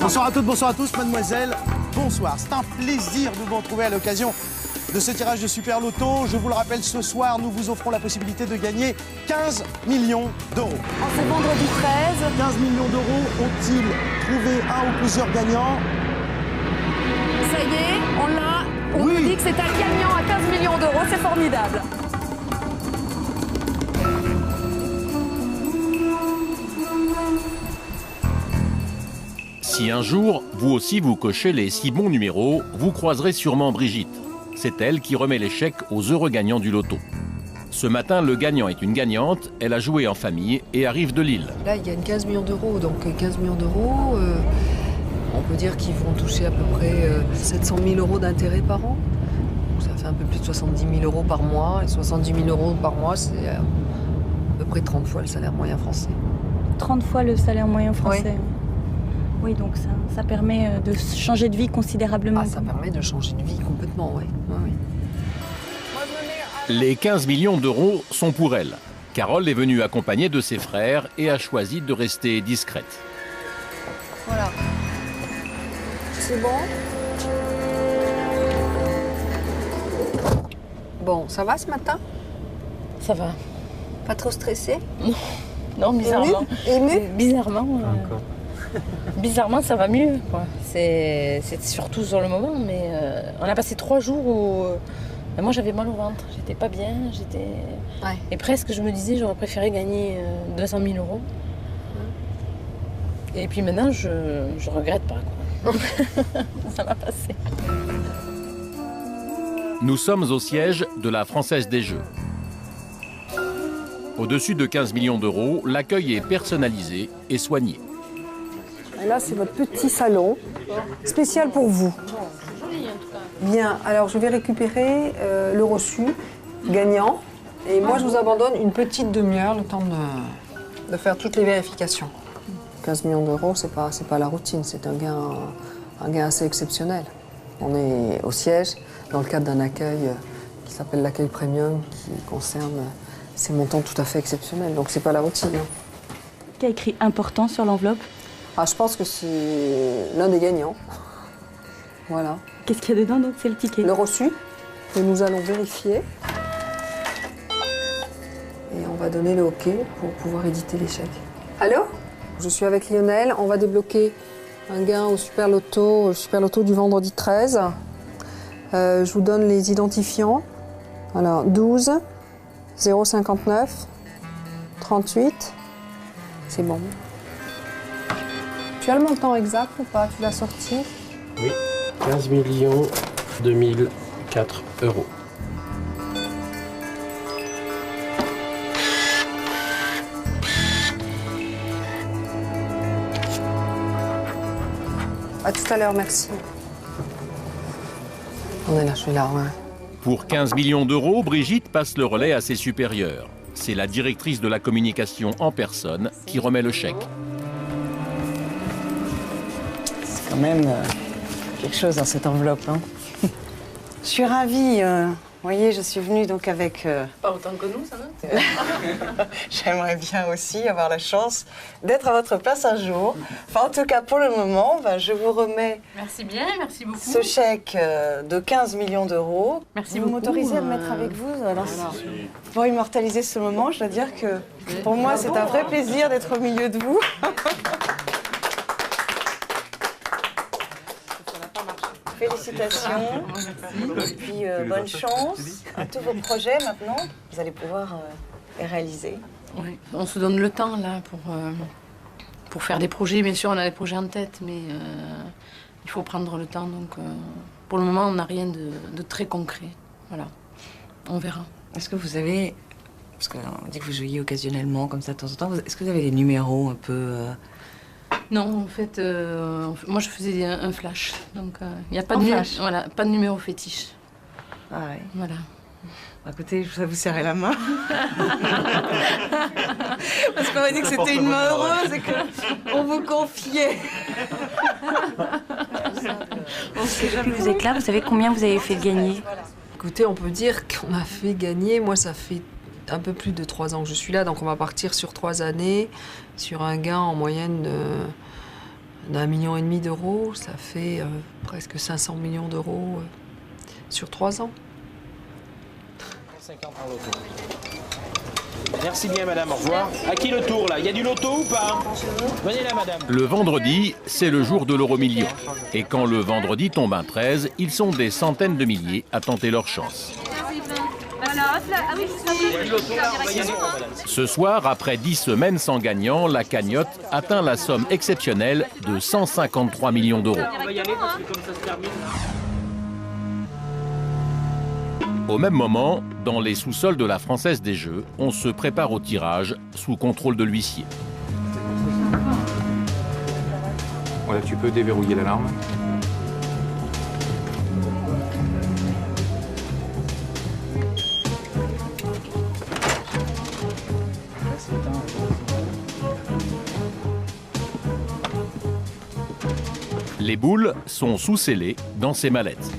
Bonsoir à toutes, bonsoir à tous, mademoiselle. Bonsoir, c'est un plaisir de vous retrouver à l'occasion de ce tirage de Super Loto. Je vous le rappelle, ce soir, nous vous offrons la possibilité de gagner 15 millions d'euros. C'est vendredi 13. 15 millions d'euros, ont-ils trouvé un ou plusieurs gagnants? Ça y est, on l'a. On Oui. nous dit que c'est un gagnant à 15 millions d'euros, c'est formidable. Si un jour, vous aussi vous cochez les 6 bons numéros, vous croiserez sûrement Brigitte. C'est elle qui remet les chèques aux heureux gagnants du loto. Ce matin, le gagnant est une gagnante, elle a joué en famille et arrive de Lille. Là, il gagne 15 millions d'euros, donc 15 millions d'euros, on peut dire qu'ils vont toucher à peu près 700 000 euros d'intérêt par an. Donc ça fait un peu plus de 70 000 euros par mois, et 70 000 euros par mois, c'est à peu près 30 fois le salaire moyen français. 30 fois le salaire moyen français. Oui, donc ça permet de changer de vie considérablement. Ah, ça permet de changer de vie complètement, oui. Oui. Les 15 millions d'euros sont pour elle. Carole est venue accompagnée de ses frères et a choisi de rester discrète. Voilà. C'est bon? Bon, ça va ce matin? Ça va. Pas trop stressé? Non, bizarrement. Ému? Bizarrement. Bizarrement, ça va mieux, quoi. C'est surtout sur le moment, mais on a passé 3 jours où moi j'avais mal au ventre. J'étais pas bien, Ouais. Et presque, je me disais, j'aurais préféré gagner 200 000 euros. Et puis maintenant, je regrette pas, quoi. Ça m'a passé. Nous sommes au siège de la Française des Jeux. Au-dessus de 15 millions d'euros, l'accueil est personnalisé et soigné. Et là, c'est votre petit salon, spécial pour vous. Bien, alors je vais récupérer le reçu gagnant. Et moi, je vous abandonne une petite demi-heure, le temps de faire toutes les vérifications. 15 millions d'euros, c'est pas la routine, c'est un gain assez exceptionnel. On est au siège, dans le cadre d'un accueil qui s'appelle l'accueil premium, qui concerne ces montants tout à fait exceptionnels. Donc c'est pas la routine. Qui a écrit important sur l'enveloppe? Ah, je pense que c'est l'un des gagnants. Voilà. Qu'est-ce qu'il y a dedans, donc? C'est le ticket. Le reçu que nous allons vérifier. Et on va donner le OK pour pouvoir éditer les chèques. Allô? Je suis avec Lionel. On va débloquer un gain au Super Loto du vendredi 13. Je vous donne les identifiants. Alors, 12 059 38. C'est bon. Tu as le montant exact ou pas? Tu l'as sorti? Oui, 15 2004 euros. À tout à l'heure, merci. On est là, je suis là, ouais. Pour 15 millions d'euros, Brigitte passe le relais à ses supérieurs. C'est la directrice de la communication en personne qui remet le chèque. C'est quand même quelque chose dans cette enveloppe. Hein. Je suis ravie. Vous voyez, je suis venue donc avec... Pas autant que nous, ça, non? J'aimerais bien aussi avoir la chance d'être à votre place un jour. Enfin, en tout cas, pour le moment, je vous remets... Merci bien, merci beaucoup. Ce chèque de 15 millions d'euros. Merci vous beaucoup. m'autorisez à me mettre avec vous alors, pour immortaliser ce moment, je dois dire que pour moi, c'est un vrai plaisir d'être au milieu de vous. Félicitations, et puis bonne chance à tous vos projets maintenant. Vous allez pouvoir les réaliser. Oui. On se donne le temps là pour faire des projets. Bien sûr, on a des projets en tête, mais il faut prendre le temps. Donc, pour le moment, on n'a rien de très concret. Voilà, on verra. Est-ce que vous avez, parce qu'on dit que vous jouiez occasionnellement comme ça de temps en temps, est-ce que vous avez des numéros un peu Non, en fait, moi je faisais un flash, donc il n'y a pas de flash. Voilà, pas de numéro fétiche. Ah ouais. Voilà. Écoutez, je vais vous serrer la main. Parce qu'on m'a dit que c'était une main heureuse et qu'on vous confiait. Depuis que vous êtes là, vous savez combien vous avez fait gagner? Écoutez, on peut dire qu'on a fait gagner, moi ça fait un peu plus de 3 ans que je suis là, donc on va partir sur 3 années, sur un gain en moyenne de d'1,5 million d'euros, ça fait presque 500 millions d'euros sur 3 ans. 50 en loto. Merci bien madame, au revoir. À qui le tour là? Il y a du loto ou pas? Venez là madame. Le vendredi, c'est le jour de l'euro-million. Et quand le vendredi tombe un 13, ils sont des centaines de milliers à tenter leur chance. Ce soir, après 10 semaines sans gagnant, la cagnotte atteint la somme exceptionnelle de 153 millions d'euros. Au même moment, dans les sous-sols de la Française des Jeux, on se prépare au tirage sous contrôle de l'huissier. Voilà, tu peux déverrouiller l'alarme. Les boules sont sous-scellées dans ces mallettes.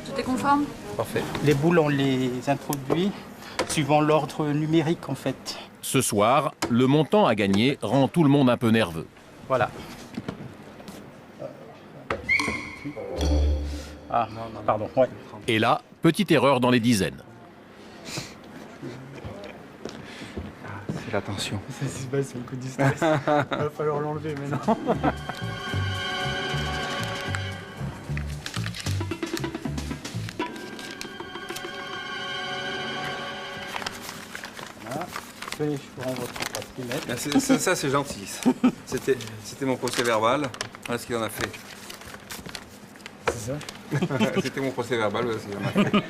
Tout est conforme? Parfait. Les boules, on les introduit suivant l'ordre numérique en fait. Ce soir, le montant à gagner rend tout le monde un peu nerveux. Voilà. Ah, pardon, ouais. Et là, petite erreur dans les dizaines. C'est la tension. C'est le coup du stress. Il va falloir l'enlever maintenant. Tenez, je vous rends votre papier. Merci, ça c'est gentil. C'était mon procès verbal. Voilà ce qu'il en a fait. C'est ça? C'était mon procès verbal, voilà ce qu'il en a fait.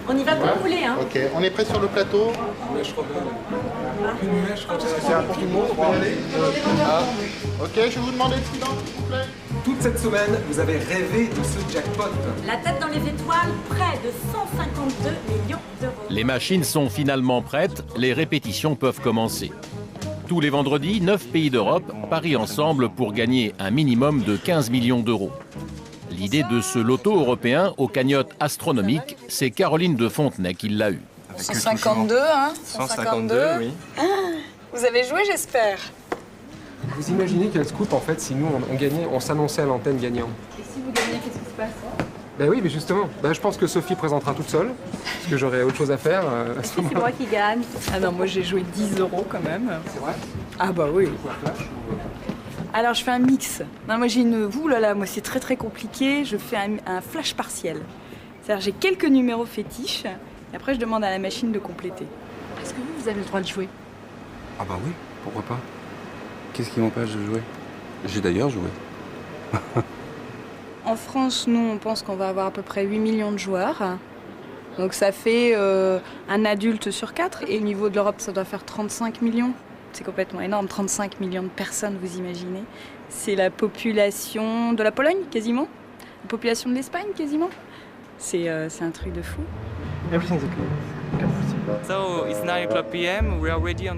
On y va pour rouler, hein? Ok, on est prêt sur le plateau. C'est un pour tout le monde, on peut y aller. Ok, je vais vous demander de silence, s'il vous plaît. Toute cette semaine, vous avez rêvé de ce jackpot. La tête dans les étoiles, près de 152 millions d'euros. Les machines sont finalement prêtes, les répétitions peuvent commencer. Tous les vendredis, 9 pays d'Europe parient ensemble pour gagner un minimum de 15 millions d'euros. L'idée de ce loto européen aux cagnottes astronomiques, c'est Caroline de Fontenay qui l'a eu. 152, hein? 152, oui. Ah, vous avez joué, j'espère. Vous imaginez quel scoop en fait si nous on gagnait, on s'annonçait à l'antenne gagnant. Et si vous gagnez, qu'est-ce qui se passe? Ben oui, mais justement, je pense que Sophie présentera toute seule, parce que j'aurai autre chose à faire. C'est moi qui gagne. Ah non, moi j'ai joué 10 euros quand même. C'est vrai? Ah bah oui. Alors je fais un mix. Non, moi j'ai une... Ouh là là, moi c'est très très compliqué. Je fais un flash partiel. C'est-à-dire j'ai quelques numéros fétiches, et après je demande à la machine de compléter. Est-ce que vous avez le droit de jouer? Ah bah oui, pourquoi pas? Qu'est-ce qui m'empêche de jouer? J'ai d'ailleurs joué. En France, nous, on pense qu'on va avoir à peu près 8 millions de joueurs. Donc ça fait un adulte sur 4. Et au niveau de l'Europe, ça doit faire 35 millions. C'est complètement énorme, 35 millions de personnes, vous imaginez. C'est la population de la Pologne, quasiment. La population de l'Espagne, quasiment. C'est un truc de fou.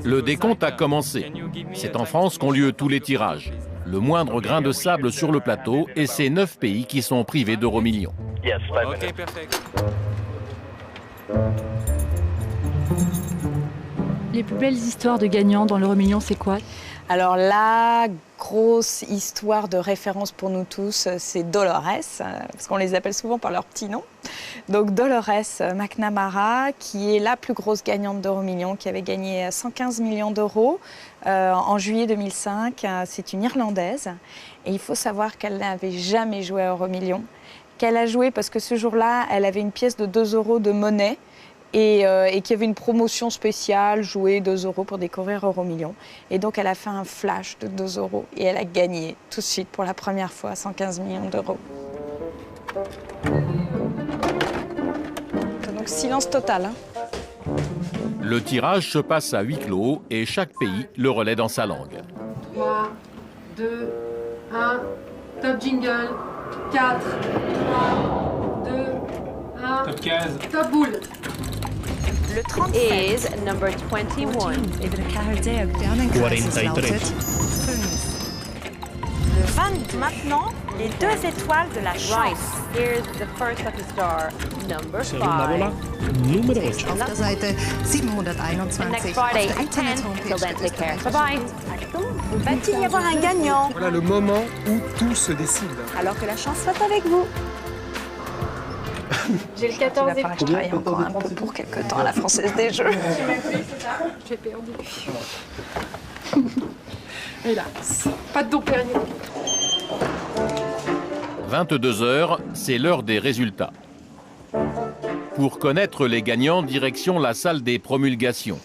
Le décompte a commencé. C'est en France qu'ont lieu tous les tirages. Le moindre grain de sable sur le plateau et c'est 9 pays qui sont privés d'euro-millions. Ok, perfect. Les plus belles histoires de gagnants dans l'euro-million, c'est quoi? Alors la grosse histoire de référence pour nous tous, c'est Dolores, parce qu'on les appelle souvent par leur petit nom. Donc Dolores McNamara, qui est la plus grosse gagnante d'euro-million, qui avait gagné 115 millions d'euros en juillet 2005. C'est une Irlandaise. Et il faut savoir qu'elle n'avait jamais joué à euro-million. Qu'elle a joué parce que ce jour-là, elle avait une pièce de 2 euros de monnaie. Et qu'il y avait une promotion spéciale, jouer 2 euros pour découvrir euro-million. Et donc elle a fait un flash de 2 euros et elle a gagné tout de suite pour la première fois 115 millions d'euros. Donc silence total. Hein. Le tirage se passe à huis clos et chaque pays le relaie dans sa langue. 3, 2, 1, top jingle, 4, 3, 2, 1, top 15, top boule. Le 37 is number 21. Le 20 maintenant, Les 2 étoiles de la chance. Here's the first lucky star, number 5. Numero 8. Auf der Seite 721. And next Friday at 10. Till then, take care. Bye-bye. Va-t-il y avoir un gagnant? Voilà le moment où tout se décide. Alors que la chance soit avec vous. J'ai le 14 et je travaille encore un peu pour quelque temps à la Française des Jeux. J'ai perdu. Hélas, pas de don période. 22 heures, c'est l'heure des résultats. Pour connaître les gagnants, direction la salle des promulgations.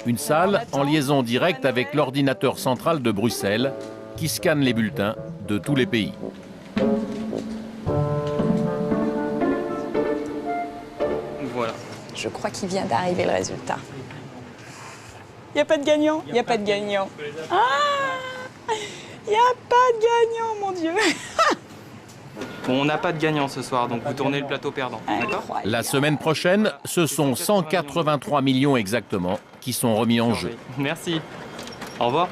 Une salle en liaison directe avec l'ordinateur central de Bruxelles qui scanne les bulletins de tous les pays. Voilà. Je crois qu'il vient d'arriver le résultat. Il n'y a pas de gagnant. Il n'y a pas de gagnant. Ah, il n'y a pas de gagnant, mon Dieu. Bon, on n'a pas de gagnant ce soir, donc vous tournez le plateau perdant. D'accord ? La semaine prochaine, ce sont 183 millions exactement qui sont remis en jeu. Merci. Au revoir.